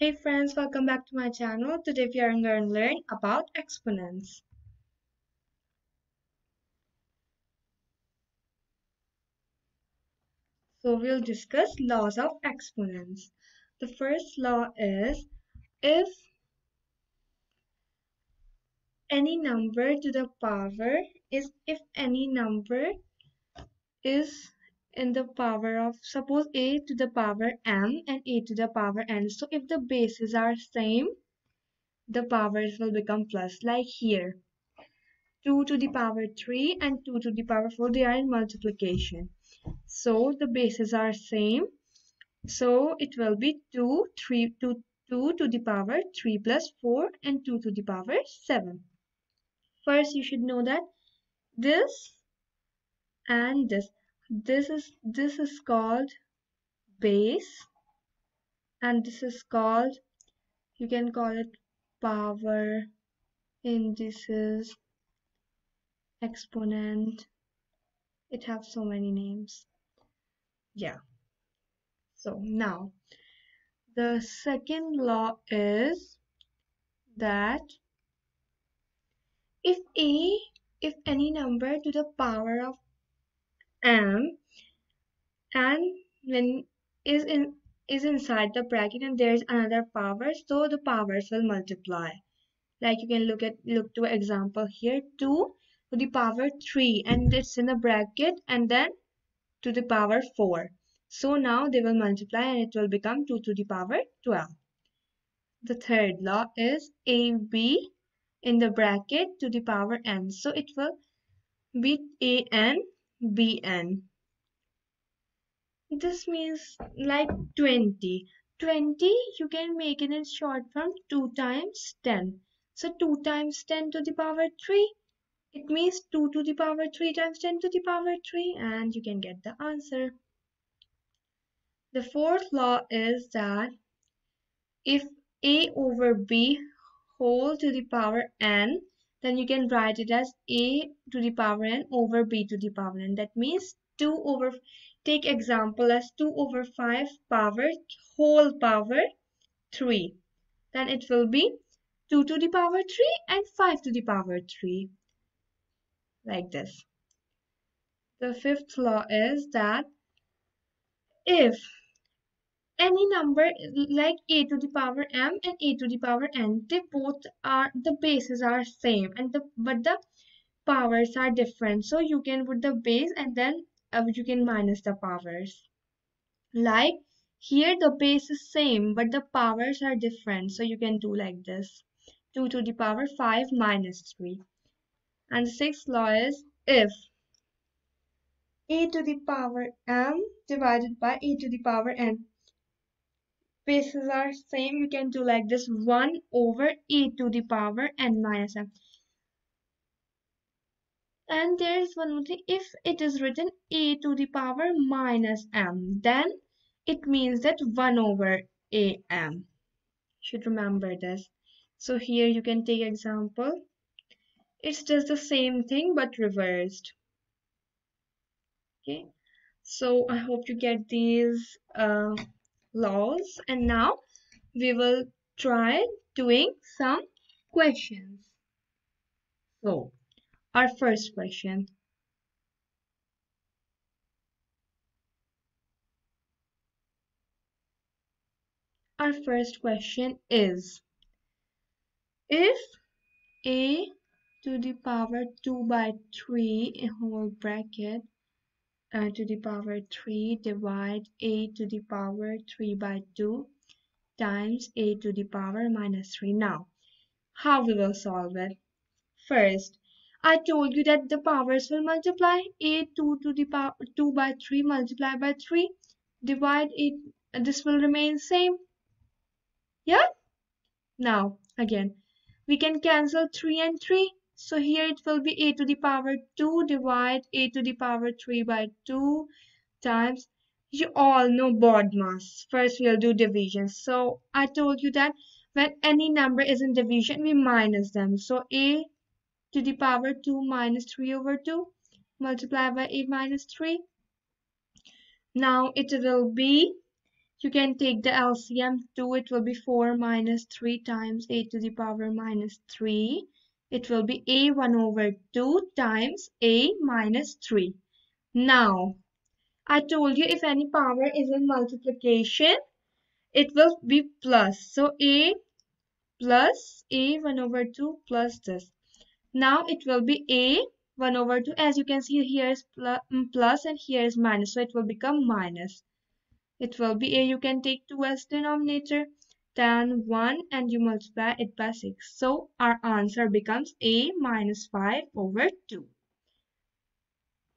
Hey friends, welcome back to my channel. Today we are going to learn about exponents. So we'll discuss laws of exponents. The first law is if any number to the power if any number is in the power of, suppose a to the power m and a to the power n. So if the bases are same, the powers will become plus, like here. 2 to the power 3 and 2 to the power 4, they are in multiplication. So the bases are same. So it will be 2 to the power 3 plus 4 and 2 to the power 7. First you should know that this and this is called base, and this is called, you can call it power, indices, exponent. It has so many names. Yeah. So now the second law is that if any number to the power of m and when is inside the bracket and there's another power, so the powers will multiply. Like you can look to example here, 2 to the power 3 and it's in a bracket, and then to the power 4. So now they will multiply and it will become 2 to the power 12. The third law is AB in the bracket to the power n. So it will be AN, BN. This means like 20. 20 you can make it in short form 2 times 10. So 2 times 10 to the power 3. It means 2 to the power 3 times 10 to the power 3, and you can get the answer. The fourth law is that if a over b whole to the power n, then you can write it as a to the power n over b to the power n. That means 2 over, take example as 2 over 5 power whole power 3. Then it will be 2 to the power 3 and 5 to the power 3. Like this. The fifth law is that if any number like a to the power m and a to the power n, they both are, the bases are same and but the powers are different, so you can put the base and then you can minus the powers. Like here the base is same but the powers are different, so you can do like this, 2 to the power 5 minus 3. And the sixth law is if a to the power m divided by a to the power n, bases are same, you can do like this, 1 over e to the power n minus m. And there is one more thing, if it is written a to the power minus m, then it means that 1 over am. Should remember this. So here you can take example. It's just the same thing but reversed. Okay. So I hope you get these laws, and now we will try doing some questions. So, our first question. Our first question is, if a to the power 2 by 3 in whole bracket to the power 3 divide a to the power 3 by 2 times a to the power minus 3. Now, how we will solve it? First, I told you that the powers will multiply. A2 to the power 2 by 3 multiplied by 3. Divide it. This will remain same. Yeah? Now, again, we can cancel 3 and 3. So here it will be a to the power 2 divide a to the power 3 by 2 times, you all know BODMAS. First we'll do division. So I told you that when any number is in division, we minus them. So a to the power 2 minus 3 over 2 multiplied by a minus 3. Now it will be You can take the LCM 2, it will be 4 minus 3 times a to the power minus 3. It will be a 1 over 2 times a minus 3. Now, I told you if any power is in multiplication, it will be plus. So a plus a 1 over 2 plus this. Now it will be a 1 over 2. As you can see, here is plus and here is minus. So it will become minus. It will be a, you can take 2 as denominator, then 1 and you multiply it by 6. So our answer becomes a minus 5 over 2.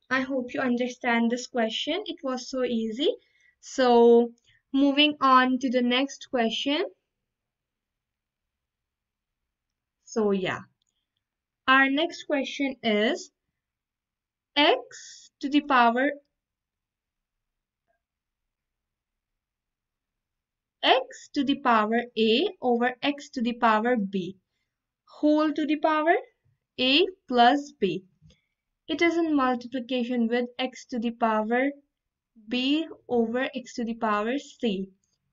I hope you understand this question. It was so easy. So moving on to the next question. So yeah, our next question is x to the power a over x to the power b whole to the power a plus b. It is in multiplication with x to the power b over x to the power c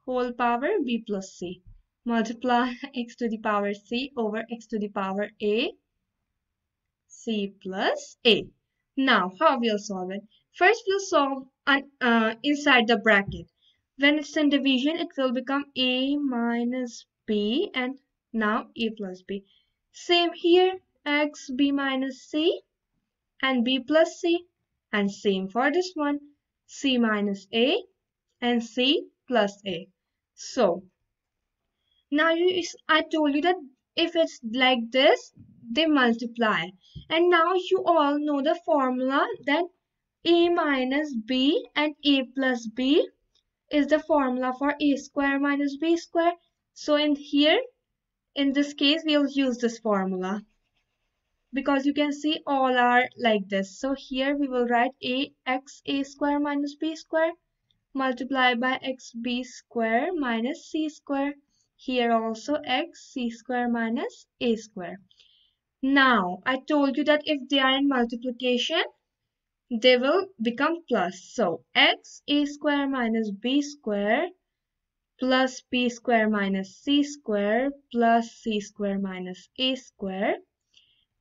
whole power b plus c. Multiply x to the power c over x to the power a c plus a. Now, how we'll solve it? First, we'll solve inside the bracket. When it's in division, it will become a minus b and now a plus b. Same here, x b minus c and b plus c. And same for this one, c minus a and c plus a. So, now I told you that if it's like this, they multiply. And now you all know the formula that a minus b and a plus b is the formula for a square minus b square. So in this case, we'll use this formula because you can see all are like this. So here we will write a square minus b square multiplied by xb square minus c square. Here also x c square minus a square. Now, I told you that if they are in multiplication, they will become plus. So, x a square minus b square plus b square minus c square plus c square minus a square.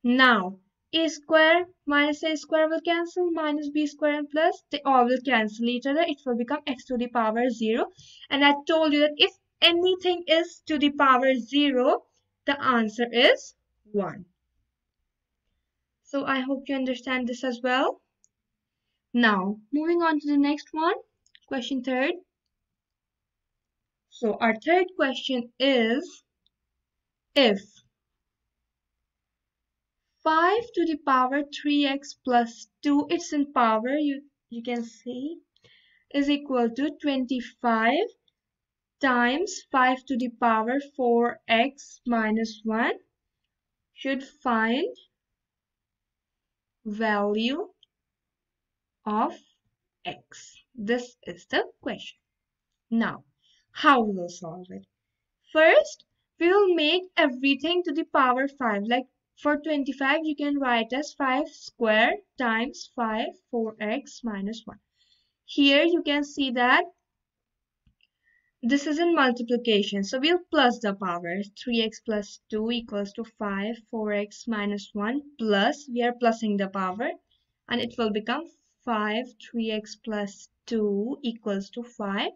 Now, a square minus a square will cancel, minus b square and plus, they all will cancel each other. It will become x to the power 0. And I told you that if anything is to the power 0, the answer is 1. So I hope you understand this as well. Now, moving on to the next one, question third. So our third question is, if 5 to the power 3x plus 2, it's in power, you can see, is equal to 25 times 5 to the power 4x minus 1, should find value of x. This is the question. Now, how we will solve it? First, we will make everything to the power 5. Like for 25, you can write as 5 square times 5 4x minus 1. Here you can see that this is in multiplication. So we'll plus the power. 3x plus 2 equals to 5 4x minus 1 plus, we are plusing the power, and it will become 5 3x plus 2 equals to 5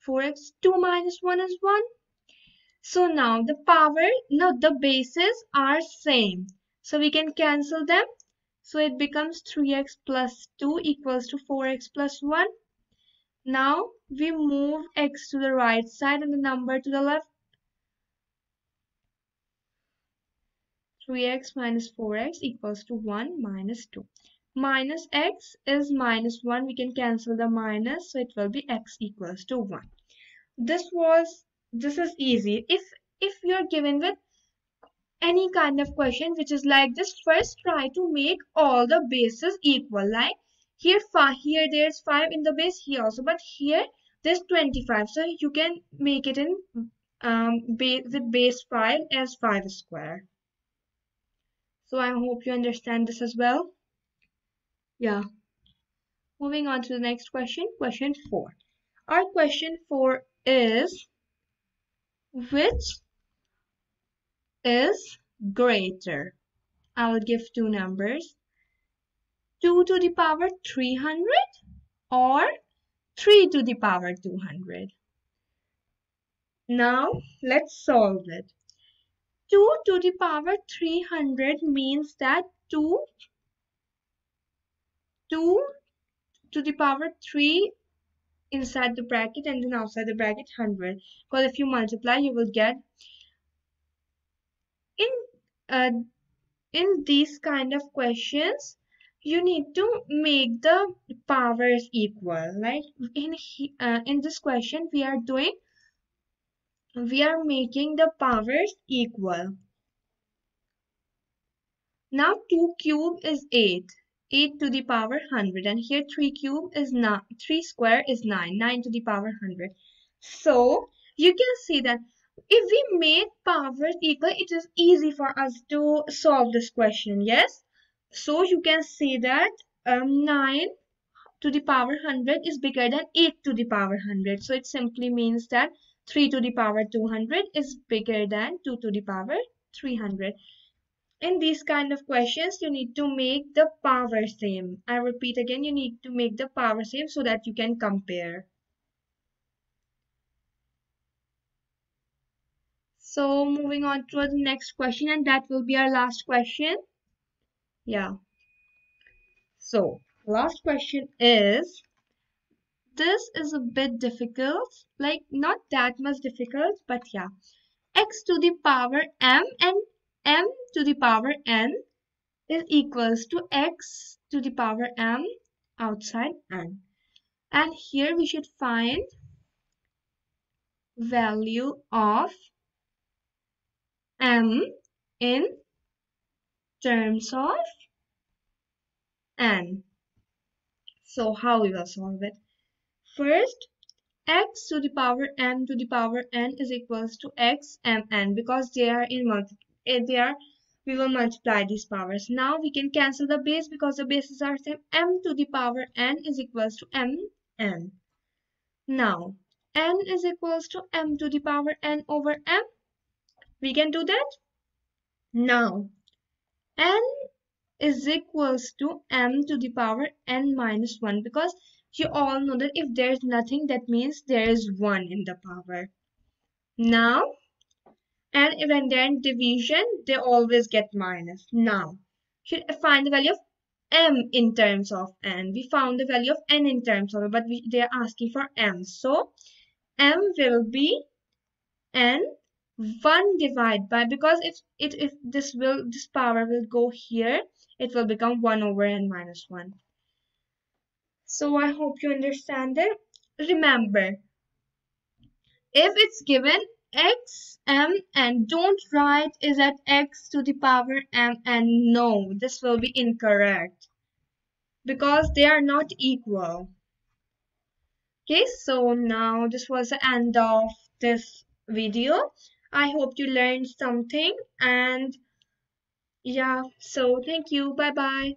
4x 2 minus 1 is 1. So now the bases are same. So we can cancel them. So it becomes 3x plus 2 equals to 4x plus 1. Now we move x to the right side and the number to the left. 3x minus 4x equals to 1 minus 2. Minus x is minus 1. We can cancel the minus. So it will be x equals to 1. This is easy. If you're given with any kind of question which is like this, first try to make all the bases equal. Like here there's 5 in the base, here also, but here there's 25. So you can make it in with base 5 as 5 square. So I hope you understand this as well. Yeah. Moving on to the next question, question 4. Our question 4 is which is greater? I will give two numbers, 2 to the power 300 or 3 to the power 200. Now let's solve it. 2 to the power 300 means that 2 to the power 3 inside the bracket and then outside the bracket 100. Because if you multiply, you will get in uh, in these kind of questions, you need to make the powers equal. Like in this question, we are making the powers equal. Now 2 cube is 8. 8 to the power 100, and here 3 cube is 9. 3 square is 9. 9 to the power 100. So you can see that if we make powers equal, it is easy for us to solve this question. Yes. So you can see that 9 to the power 100 is bigger than 8 to the power 100. So it simply means that 3 to the power 200 is bigger than 2 to the power 300. In these kind of questions, you need to make the power same. I repeat again, you need to make the power same so that you can compare. So moving on to the next question, and that will be our last question. Yeah. So last question is, this is a bit difficult, like not that much difficult, but yeah. X to the power m and m to the power n is equals to x to the power m outside n. And here we should find value of m in terms of n. So how we will solve it? First, x to the power m to the power n is equals to x m n, because they are we will multiply these powers. Now we can cancel the base because the bases are same. M to the power n is equals to m n. Now n is equals to m to the power n over m. We can do that. Now n is equals to m to the power n minus 1, because you all know that if there is nothing, that means there is 1 in the power. Now, and when they're in division, they always get minus. Now, should find the value of m in terms of n. We found the value of n in terms of it, but they are asking for m. So, m will be n 1 divided by, because if this power will go here, it will become 1 over n minus 1. So I hope you understand it. Remember, if it's given x, m, and don't write is at x to the power m, and no, this will be incorrect because they are not equal. Okay, so now this was the end of this video. I hope you learned something, and yeah, so thank you. Bye bye.